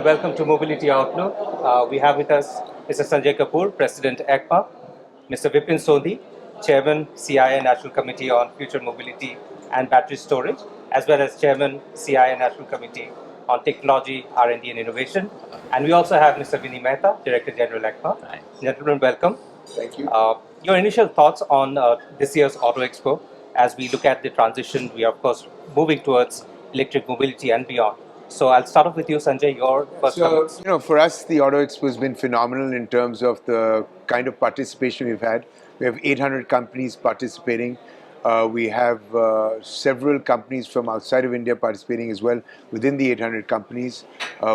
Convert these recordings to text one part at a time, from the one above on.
and welcome to Mobility Outlook. We have with us Mr. Sunjay Kapur, President ACMA, Mr. Vipin Sondhi, Chairman CII National Committee on Future Mobility and Battery Storage, as well as Chairman CII National Committee on Technology, R&D and Innovation. And we also have Mr. Vinnie Mehta, Director General ACMA. Hi. Gentlemen, welcome. Thank you. Your initial thoughts on this year's Auto Expo as we look at the transition. We are, of course, moving towards electric mobility and beyond. So I'll start off with you, Sanjay, your first comments. For us, the Auto Expo has been phenomenal in terms of the kind of participation we've had. We have 800 companies participating. We have several companies from outside of India participating as well within the 800 companies.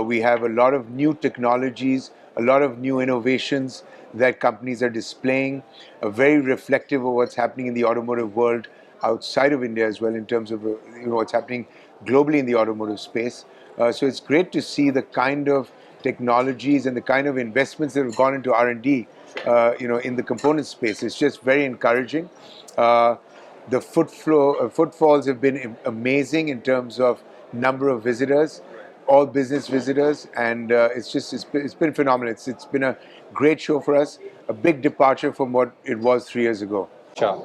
We have a lot of new technologies, a lot of new innovations that companies are displaying, very reflective of what's happening in the automotive world outside of India as well in terms of what's happening globally in the automotive space. So it's great to see the kind of technologies and the kind of investments that have gone into R&D, in the component space. It's just very encouraging. The footfalls have been amazing in terms of number of visitors, all business visitors, and it's been phenomenal. It's been a great show for us, a big departure from what it was 3 years ago. Sure.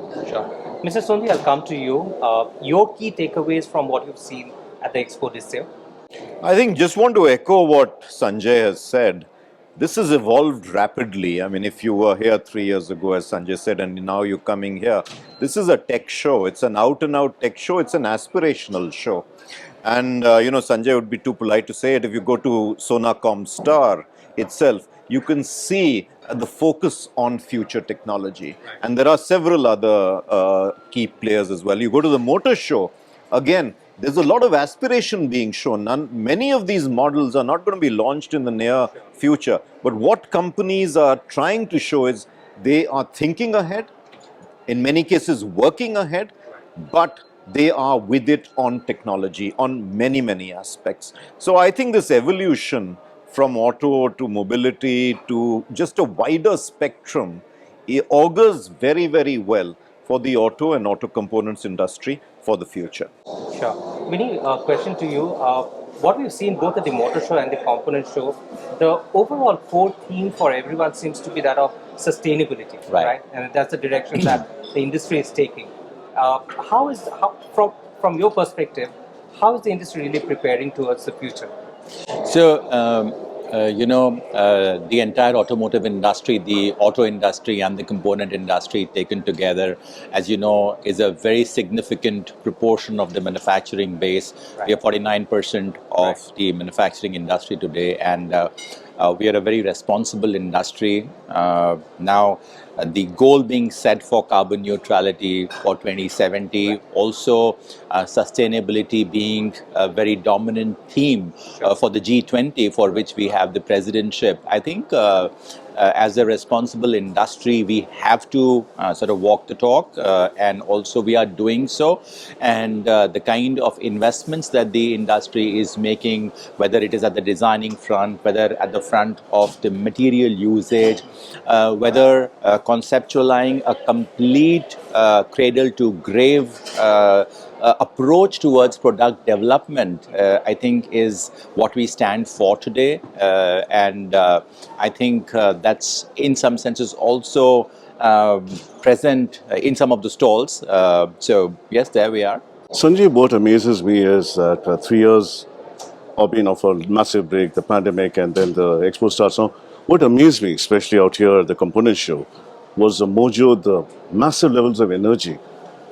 Mr. Sondhi, I'll come to you. Your key takeaways from what you've seen at the Expo this year? I think just want to echo what Sanjay has said. This has evolved rapidly. I mean, if you were here 3 years ago, as Sanjay said, and now you're coming here, this is a tech show. It's an out-and-out tech show. It's an aspirational show. And, Sanjay would be too polite to say it. If you go to Sona Comstar itself, you can see the focus on future technology. And there are several other key players as well. You go to the motor show, again, there's a lot of aspiration being shown. Many of these models are not going to be launched in the near future. But what companies are trying to show is they are thinking ahead, in many cases working ahead, but they are with it on technology, on many, many aspects. So I think this evolution from auto to mobility to just a wider spectrum, it augurs very, very well for the auto and auto components industry for the future. Sure. Vinnie, question to you. What we've seen both at the motor show and the component show, the overall core theme for everyone seems to be that of sustainability, right? And that's the direction that the industry is taking. From your perspective, how is the industry really preparing towards the future? So, the entire automotive industry, the auto industry and the component industry taken together, as you know, is a very significant proportion of the manufacturing base. Right. We are 49% of the manufacturing industry today, and we are a very responsible industry. Now, the goal being set for carbon neutrality for 2070, also sustainability being a very dominant theme for the G20, for which we have the presidentship. I think as a responsible industry, we have to sort of walk the talk, and also we are doing so. And the kind of investments that the industry is making, whether it is at the designing front, whether at the front of the material usage, whether conceptualizing a complete cradle-to-grave approach towards product development, I think is what we stand for today. And I think that's in some senses also present in some of the stalls. So yes, there we are. Sanjay, what amazes me is that 3 years have been of a massive break, the pandemic, and then the expo starts. Now, what amazed me, especially out here at the component show, was the mojo, the massive levels of energy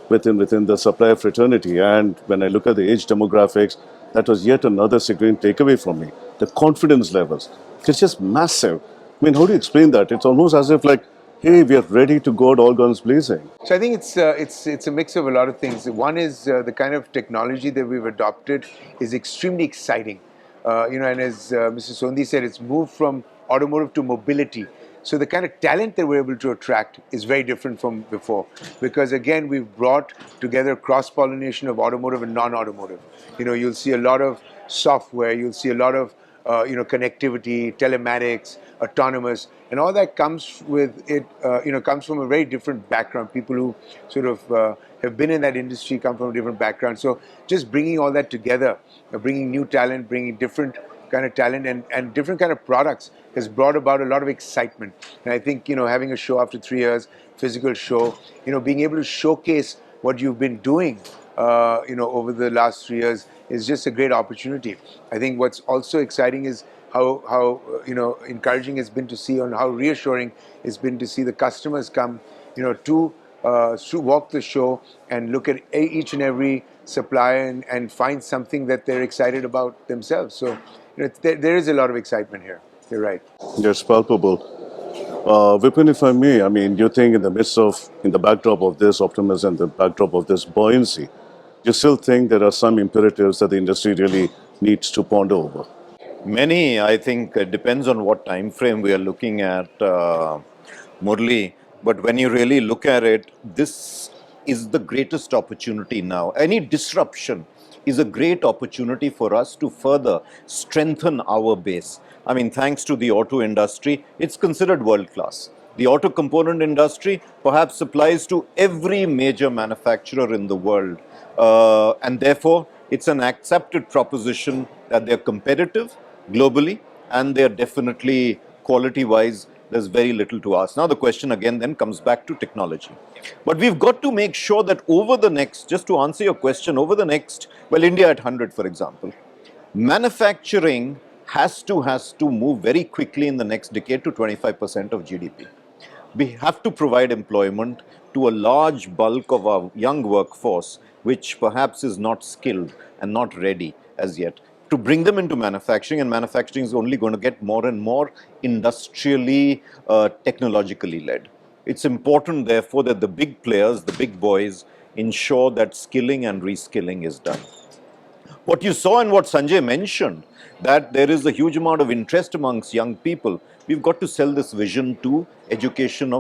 within the supplier fraternity. And when I look at the age demographics, that was yet another significant takeaway from me. The confidence levels, it's just massive. I mean, how do you explain that? It's almost as if like, hey, we are ready to go out all guns blazing. So I think it's a mix of a lot of things. One is the kind of technology that we've adopted is extremely exciting. And as Mr. Sondhi said, it's moved from automotive to mobility. So the kind of talent that we're able to attract is very different from before, because again, we've brought together cross-pollination of automotive and non-automotive. You'll see a lot of software, you'll see a lot of connectivity, telematics, autonomous, and all that comes with it, comes from a very different background. People who sort of have been in that industry come from a different background. So just bringing all that together, bringing new talent, bringing different kind of talent and different kind of products has brought about a lot of excitement. And I think, having a show after 3 years, physical show, being able to showcase what you've been doing, over the last 3 years is just a great opportunity. I think what's also exciting is how encouraging it's been to see, and how reassuring it's been to see the customers come, to walk the show and look at each and every supplier and find something that they're excited about themselves. So there is a lot of excitement here. You're right. Yes, palpable. Vipin, if I may, I mean, do you think in the backdrop of this optimism, the backdrop of this buoyancy, do you still think there are some imperatives that the industry really needs to ponder over? Many, I think, it depends on what time frame we are looking at, Murli. But when you really look at it, this is the greatest opportunity now. Any disruption is a great opportunity for us to further strengthen our base. I mean, thanks to the auto industry, it's considered world class. The auto component industry perhaps supplies to every major manufacturer in the world. And therefore, it's an accepted proposition that they're competitive globally, and they're definitely quality-wise, there's very little to ask. Now the question again then comes back to technology. But we've got to make sure that over the next, just to answer your question, over the next, well, India at 100, for example, manufacturing has to move very quickly in the next decade to 25% of GDP. We have to provide employment to a large bulk of our young workforce, which perhaps is not skilled and not ready as yet, to bring them into manufacturing. And manufacturing is only going to get more and more industrially, technologically led. It's important, therefore, that the big players, the big boys, ensure that skilling and reskilling is done. What you saw and what Sanjay mentioned, that there is a huge amount of interest amongst young people. We've got to sell this vision to education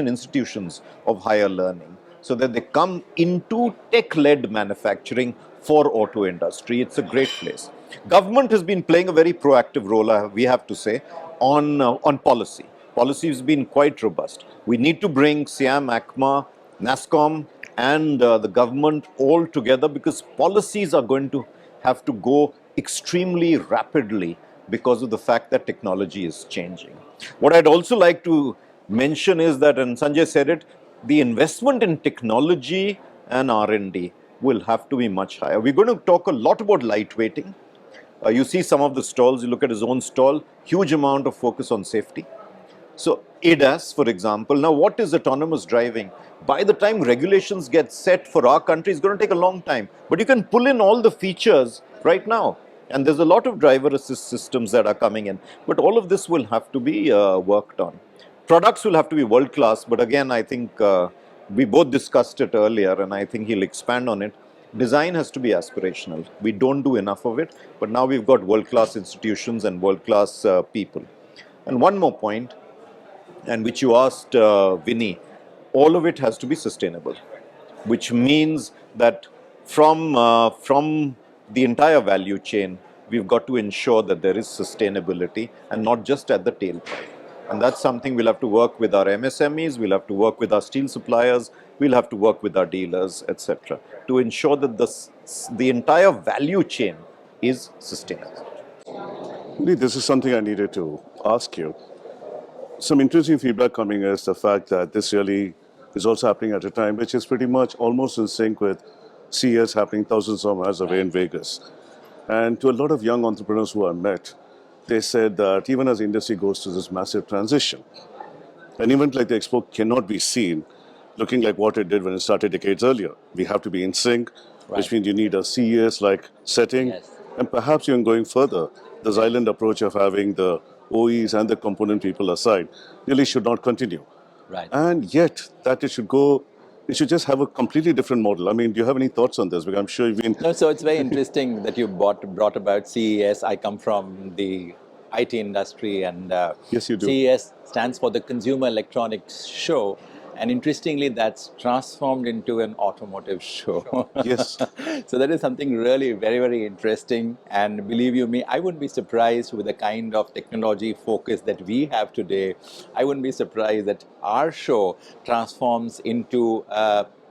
institutions of higher learning, so that they come into tech-led manufacturing for auto industry. It's a great place. Government has been playing a very proactive role, we have to say, on policy. Policy has been quite robust. We need to bring SIAM, ACMA, NASSCOM, and the government all together, because policies are going to have to go extremely rapidly because of the fact that technology is changing. What I'd also like to mention is that, and Sanjay said it, the investment in technology and R&D will have to be much higher. We're going to talk a lot about lightweighting. You see some of the stalls, you look at his own stall, huge amount of focus on safety. So ADAS, for example, now what is autonomous driving? By the time regulations get set for our country, it's going to take a long time. But you can pull in all the features right now. And there's a lot of driver assist systems that are coming in. But all of this will have to be worked on. Products will have to be world class. But again, I think we both discussed it earlier, and I think he'll expand on it. Design has to be aspirational. We don't do enough of it. But now we've got world class institutions and world class people. And one more point, and which you asked Vinnie, all of it has to be sustainable, which means that from the entire value chain, we've got to ensure that there is sustainability and not just at the tailpipe. And that's something we'll have to work with our MSMEs, we'll have to work with our steel suppliers, we'll have to work with our dealers, etc., to ensure that the entire value chain is sustainable. This is something I needed to ask you. Some interesting feedback coming is the fact that this really is also happening at a time which is pretty much almost in sync with CES happening thousands of miles away in Vegas. And to a lot of young entrepreneurs who I met, they said that even as the industry goes through this massive transition, an event like the Expo cannot be seen looking like what it did when it started decades earlier. We have to be in sync, which means you need a CES-like setting. Yes. And perhaps even going further, this island approach of having the OEs and the component people aside really should not continue. Right. And yet, that it should just have a completely different model. I mean, do you have any thoughts on this? Because I'm sure you've been... No, so it's very interesting that you brought about CES. I come from the IT industry, and Yes, you do. CES stands for the Consumer Electronics Show. And interestingly, that's transformed into an automotive show. Yes. So that is something really very, very interesting. And believe you me, I wouldn't be surprised with the kind of technology focus that we have today. I wouldn't be surprised that our show transforms into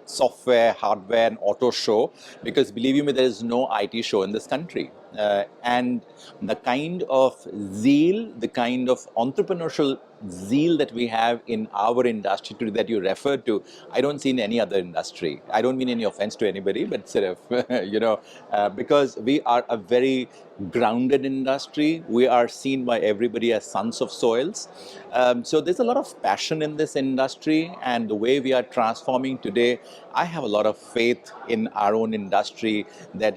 software, hardware, and auto show, because believe you me, there is no IT show in this country. And the kind of zeal, the kind of entrepreneurial zeal that we have in our industry today that you referred to, I don't see in any other industry. I don't mean any offense to anybody, but sort of, because we are a very grounded industry. We are seen by everybody as sons of soils. So there's a lot of passion in this industry, and the way we are transforming today, I have a lot of faith in our own industry that,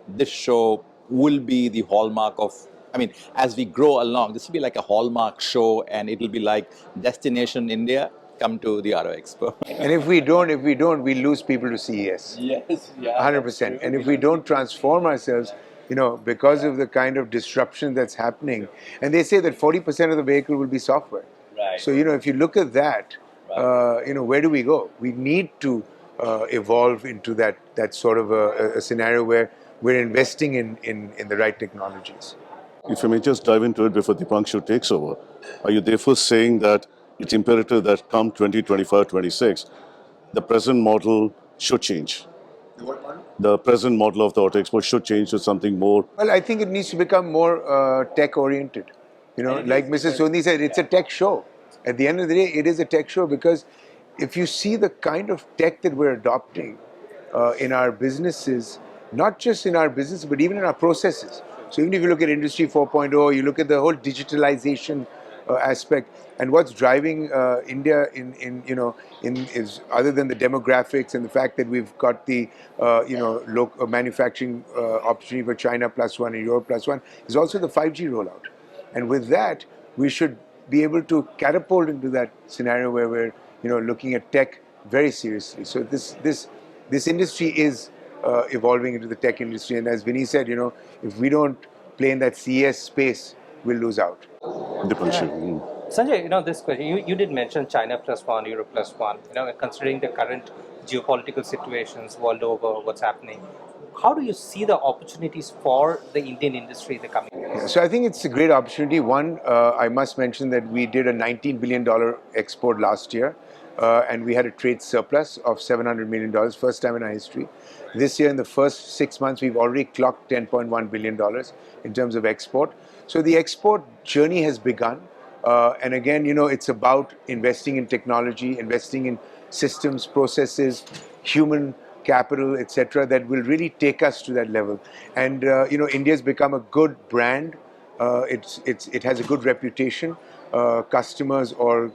this show will be the hallmark of, as we grow along, this will be like a hallmark show, and it will be like Destination India, come to the Auto Expo. And if we don't, we lose people to CES. Yes, yeah. 100%. And if we don't transform ourselves, because of the kind of disruption that's happening, and they say that 40% of the vehicle will be software. Right. So, if you look at that, where do we go? We need to evolve into that sort of a scenario where we're investing in the right technologies. If you may just dive into it before Dipanshu takes over, are you therefore saying that it's imperative that come 2025, 26, the present model should change? The present model of the Auto Expo should change to something more. Well, I think it needs to become more tech-oriented. Like Mrs. Sondhi said, it's a tech show. At the end of the day, it is a tech show because if you see the kind of tech that we're adopting in our businesses, not just in our business, but even in our processes. So even if you look at Industry 4.0, you look at the whole digitalization aspect, and what's driving India is other than the demographics and the fact that we've got the local manufacturing opportunity for China +1 and Europe +1, is also the 5G rollout. And with that, we should be able to catapult into that scenario where we're looking at tech very seriously. So this industry is evolving into the tech industry, and as Vinnie said, if we don't play in that CES space, we'll lose out. Dipanshu. Sanjay, this question, you did mention China +1, Europe +1, considering the current geopolitical situations world over, what's happening. How do you see the opportunities for the Indian industry in the coming years? Yeah, so I think it's a great opportunity. One, I must mention that we did a $19 billion export last year, and we had a trade surplus of $700 million, first time in our history. This year, in the first 6 months, we've already clocked $10.1 billion in terms of export. So the export journey has begun. And again, it's about investing in technology, investing in systems, processes, human capital, etc., that will really take us to that level. And India's become a good brand. It has a good reputation. Customers are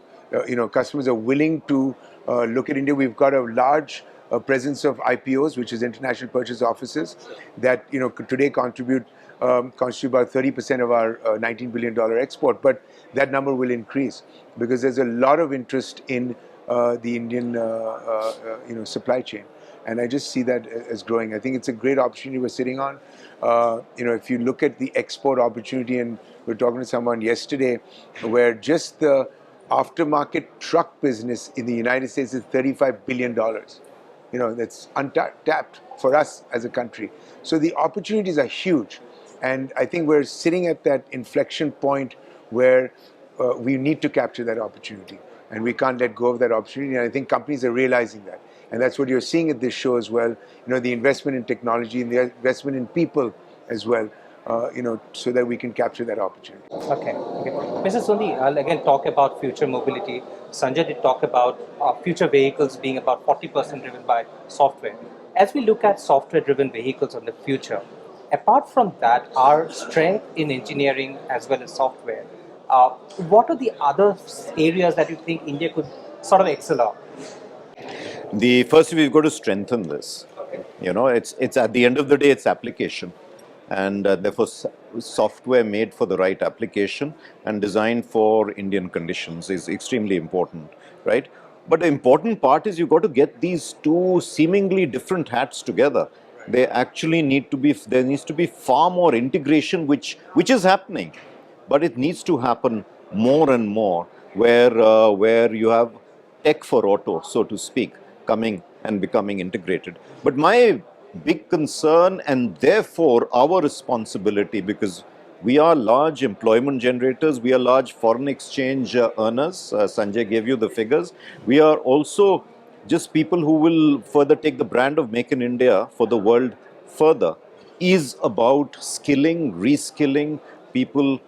willing to look at India. We've got a large presence of IPOs, which is international purchase offices, that today contribute about 30% of our $19 billion export. But that number will increase because there's a lot of interest in the Indian supply chain. And I just see that as growing. I think it's a great opportunity we're sitting on. If you look at the export opportunity, and we're talking to someone yesterday, where just the aftermarket truck business in the United States is $35 billion. That's untapped for us as a country. So the opportunities are huge. And I think we're sitting at that inflection point where we need to capture that opportunity. And we can't let go of that opportunity. And I think companies are realizing that. And that's what you're seeing at this show as well. The investment in technology and the investment in people as well, so that we can capture that opportunity. Okay. Mrs. Sondhi, I'll again talk about future mobility. Sanjay did talk about future vehicles being about 40% driven by software. As we look at software-driven vehicles in the future, apart from that, our strength in engineering as well as software, what are the other areas that you think India could sort of excel on? The first, we've got to strengthen this. It's at the end of the day, it's application, and therefore software made for the right application and designed for Indian conditions is extremely important, right? But the important part is you've got to get these two seemingly different hats together. They actually there needs to be far more integration, which is happening, but it needs to happen more and more, where you have tech for auto, so to speak, coming and becoming integrated. But my big concern, and therefore our responsibility, because we are large employment generators, we are large foreign exchange earners. Sanjay gave you the figures. We are also just people who will further take the brand of Make in India for the world further. is about skilling, reskilling people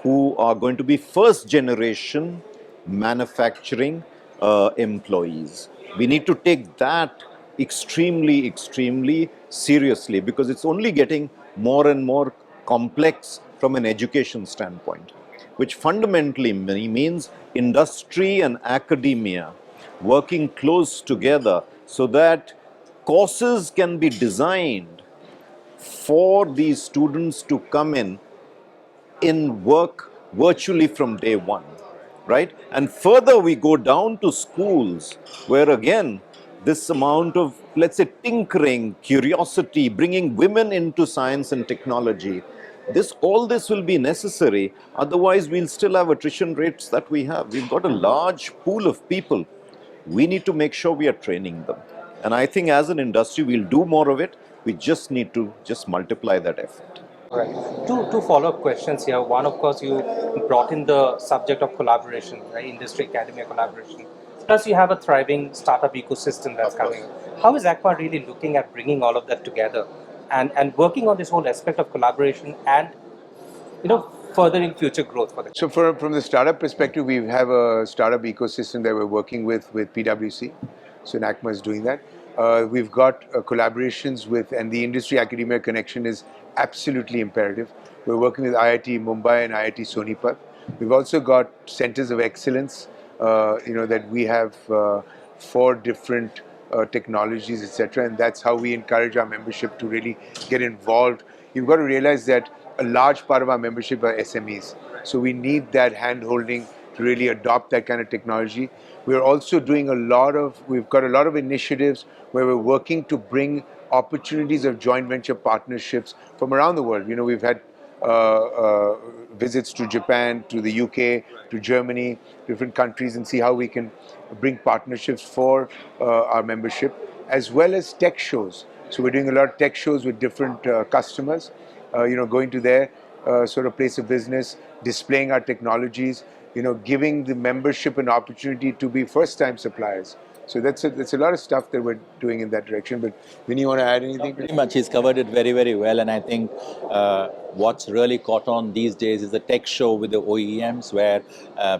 who are going to be first generation manufacturing employees. We need to take that extremely, extremely seriously because it's only getting more and more complex from an education standpoint, which fundamentally means industry and academia working close together so that courses can be designed for these students to come in work virtually from day one, right? And further, we go down to schools where, again, this amount of, let's say, tinkering, curiosity, bringing women into science and technology, all this will be necessary. Otherwise, we'll still have attrition rates that we have. We've got a large pool of people. We need to make sure we are training them. And I think as an industry, we'll do more of it. We just need to just multiply that effort. Right. Two follow-up questions here. One, of course, you brought in the subject of collaboration, right? Industry academia collaboration. Plus, you have a thriving startup ecosystem that's coming. How is ACMA really looking at bringing all of that together and working on this whole aspect of collaboration and furthering future growth for the So from the startup perspective, we have a startup ecosystem that we're working with PwC. So NACMA is doing that. We've got collaborations with, and the industry academia connection is absolutely imperative. We're working with IIT Mumbai and IIT Sonipat. We've also got centers of excellence, that we have for different technologies, etc. And that's how we encourage our membership to really get involved. You've got to realize that a large part of our membership are SMEs. So we need that hand-holding to really adopt that kind of technology. We're also doing we've got a lot of initiatives where we're working to bring opportunities of joint venture partnerships from around the world. We've had visits to Japan, to the UK, to Germany, different countries, and see how we can bring partnerships for our membership, as well as tech shows. So we're doing a lot of tech shows with different customers, going to their sort of place of business, displaying our technologies, giving the membership an opportunity to be first-time suppliers. So that's a lot of stuff that we're doing in that direction. But Vinnie, you want to add anything? Pretty much, he's covered it very, very well. And I think what's really caught on these days is the tech show with the OEMs, where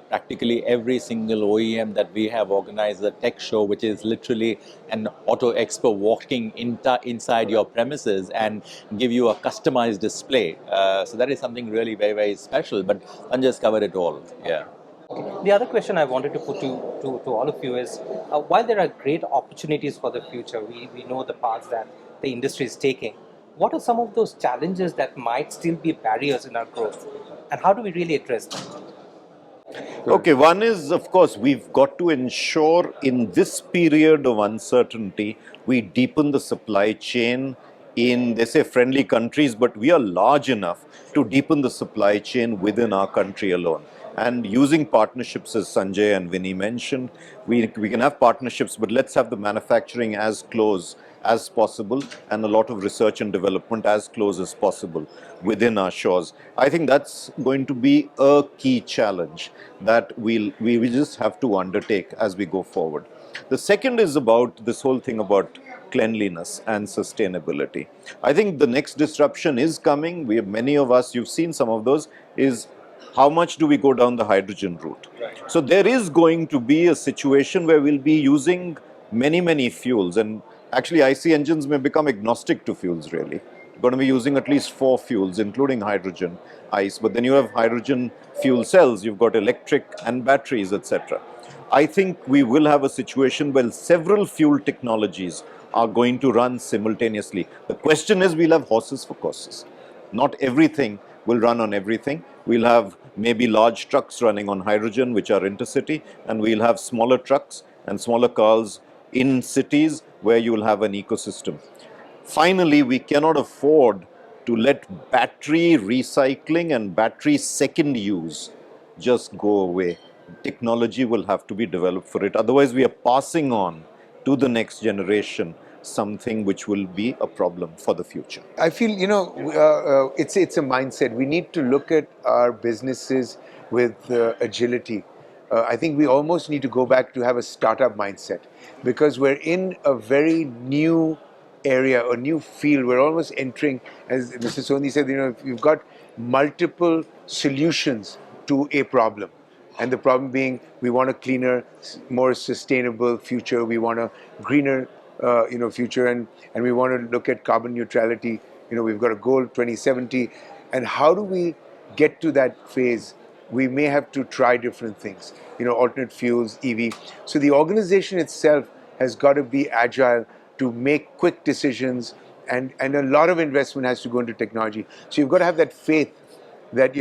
practically every single OEM that we have organized a tech show, which is literally an Auto Expo walking inside your premises and give you a customized display. So that is something really very, very special. But Sanjay's covered it all. Yeah. The other question I wanted to put to all of you is, while there are great opportunities for the future, we know the paths that the industry is taking. What are some of those challenges that might still be barriers in our growth? And how do we really address them? Okay, one is, of course, we've got to ensure in this period of uncertainty, we deepen the supply chain in, they say, friendly countries, but we are large enough to deepen the supply chain within our country alone. And using partnerships, as Sanjay and Vinnie mentioned, we can have partnerships, but let's have the manufacturing as close as possible and a lot of research and development as close as possible within our shores. I think that's going to be a key challenge that we just have to undertake as we go forward. The second is about this whole thing about cleanliness and sustainability. I think the next disruption is coming. We have many of us, you've seen some of those, is how much do we go down the hydrogen route? So there is going to be a situation where we'll be using many fuels, and actually IC engines may become agnostic to fuels really. You're going to be using at least 4 fuels, including hydrogen, ICE, but then you have hydrogen fuel cells, you've got electric and batteries, etc. I think we will have a situation where several fuel technologies are going to run simultaneously. The question is, we'll have horses for courses. Not everything will run on everything. We'll have maybe large trucks running on hydrogen, which are intercity, and we'll have smaller trucks and smaller cars in cities where you will have an ecosystem. Finally, we cannot afford to let battery recycling and battery second use just go away. Technology will have to be developed for it. Otherwise, we are passing on to the next generation something which will be a problem for the future. I feel, it's a mindset. We need to look at our businesses with agility. I think we almost need to go back to have a startup mindset, because we're in a very new area, a new field. We're almost entering, as Mr. Sondhi said, you've got multiple solutions to a problem. And the problem being, we want a cleaner, more sustainable future. We want a greener, future, and we want to look at carbon neutrality. We've got a goal 2070, and how do we get to that phase? We may have to try different things. Alternate fuels, EV. So the organization itself has got to be agile to make quick decisions, and a lot of investment has to go into technology. So you've got to have that faith that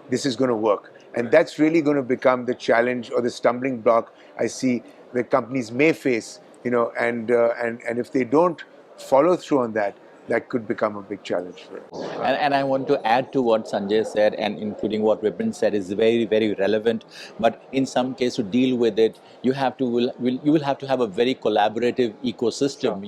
this is going to work, and that's really going to become the challenge or the stumbling block I see that companies may face. And if they don't follow through on that, that could become a big challenge for us. And I want to add to what Sanjay said, and including what Vipin said, is very, very relevant. But in some case, to deal with it, you will have to have a very collaborative ecosystem.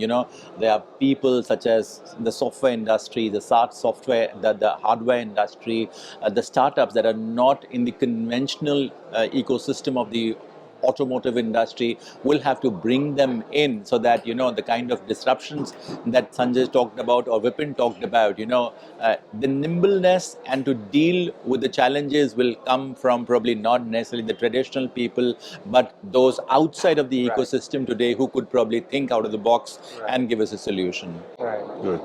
There are people such as the software industry, the SaaS software, the hardware industry, the startups that are not in the conventional ecosystem of the automotive industry. Will have to bring them in, so that the kind of disruptions that Sanjay talked about or Vipin talked about, the nimbleness and to deal with the challenges will come from probably not necessarily the traditional people, but those outside of the ecosystem today who could probably think out of the box and give us a solution. Good.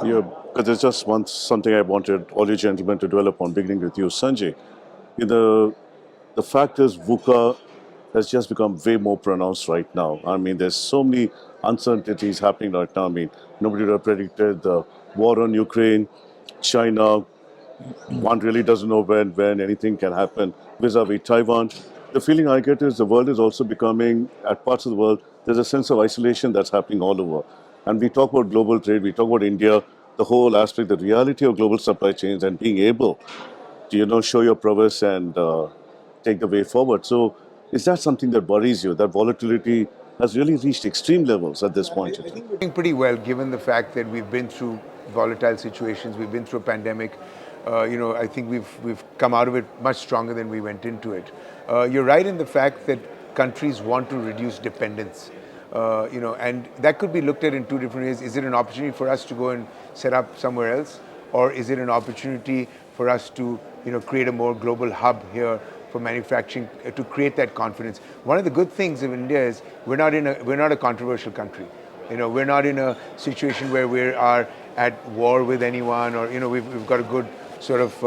Yeah, because there's just something I wanted all you gentlemen to dwell upon, beginning with you, Sanjay. The fact is, VUCA has just become way more pronounced right now. I mean, there's so many uncertainties happening right now. I mean, nobody would have predicted the war on Ukraine, China. One really doesn't know when anything can happen vis-a-vis Taiwan. The feeling I get is the world is also becoming, at parts of the world, there's a sense of isolation that's happening all over. And we talk about global trade, we talk about India, the whole aspect, the reality of global supply chains and being able to, show your prowess and take the way forward. So is that something that worries you, that volatility has really reached extreme levels at this point? I think we're doing pretty well, given the fact that we've been through volatile situations, we've been through a pandemic. I think we've come out of it much stronger than we went into it. You're right in the fact that countries want to reduce dependence. And that could be looked at in two different ways. Is it an opportunity for us to go and set up somewhere else, or is it an opportunity for us to create a more global hub here for manufacturing, to create that confidence? One of the good things of India is we're not a controversial country. We're not in a situation where we are at war with anyone, or we've got a good sort of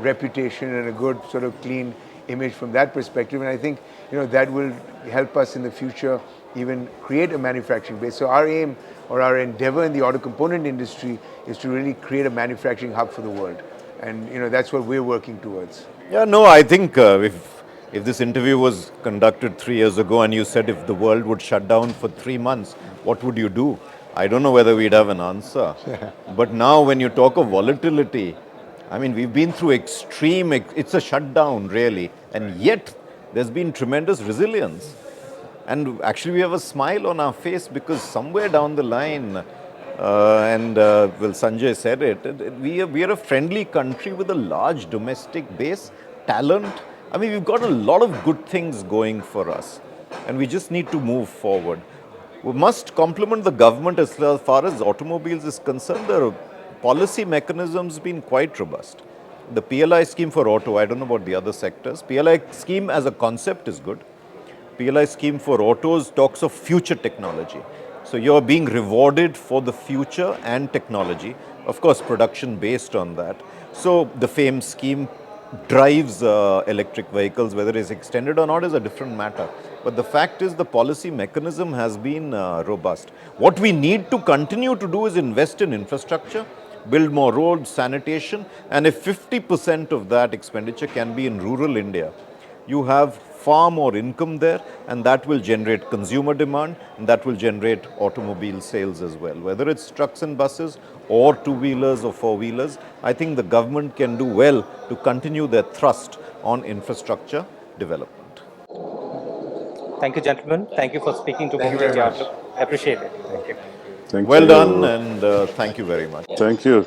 reputation and a good sort of clean image from that perspective. And I think that will help us in the future even create a manufacturing base. So our aim or our endeavor in the auto component industry is to really create a manufacturing hub for the world. And that's what we're working towards. Yeah, no, I think if this interview was conducted 3 years ago and you said if the world would shut down for 3 months, what would you do? I don't know whether we'd have an answer. But now when you talk of volatility, I mean, we've been through extreme, it's a shutdown really, and yet there's been tremendous resilience. And actually we have a smile on our face because somewhere down the line, Sanjay said it, we are a friendly country with a large domestic base, talent. I mean, we've got a lot of good things going for us, and we just need to move forward. We must compliment the government as far as automobiles is concerned. The policy mechanisms been quite robust. The PLI scheme for auto, I don't know about the other sectors. PLI scheme as a concept is good. PLI scheme for autos talks of future technology. So you're being rewarded for the future and technology. Of course, production based on that. So the FAME scheme drives electric vehicles, whether it's extended or not is a different matter. But the fact is the policy mechanism has been robust. What we need to continue to do is invest in infrastructure, build more roads, sanitation, and if 50% of that expenditure can be in rural India, you have far more income there, and that will generate consumer demand, and that will generate automobile sales as well. Whether it's trucks and buses or two-wheelers or four-wheelers, I think the government can do well to continue their thrust on infrastructure development. Thank you, gentlemen. Thank you for speaking to very Mobility much. Outlook. I appreciate it. Thank you. Thank Well you. done, and thank you very much. Thank you.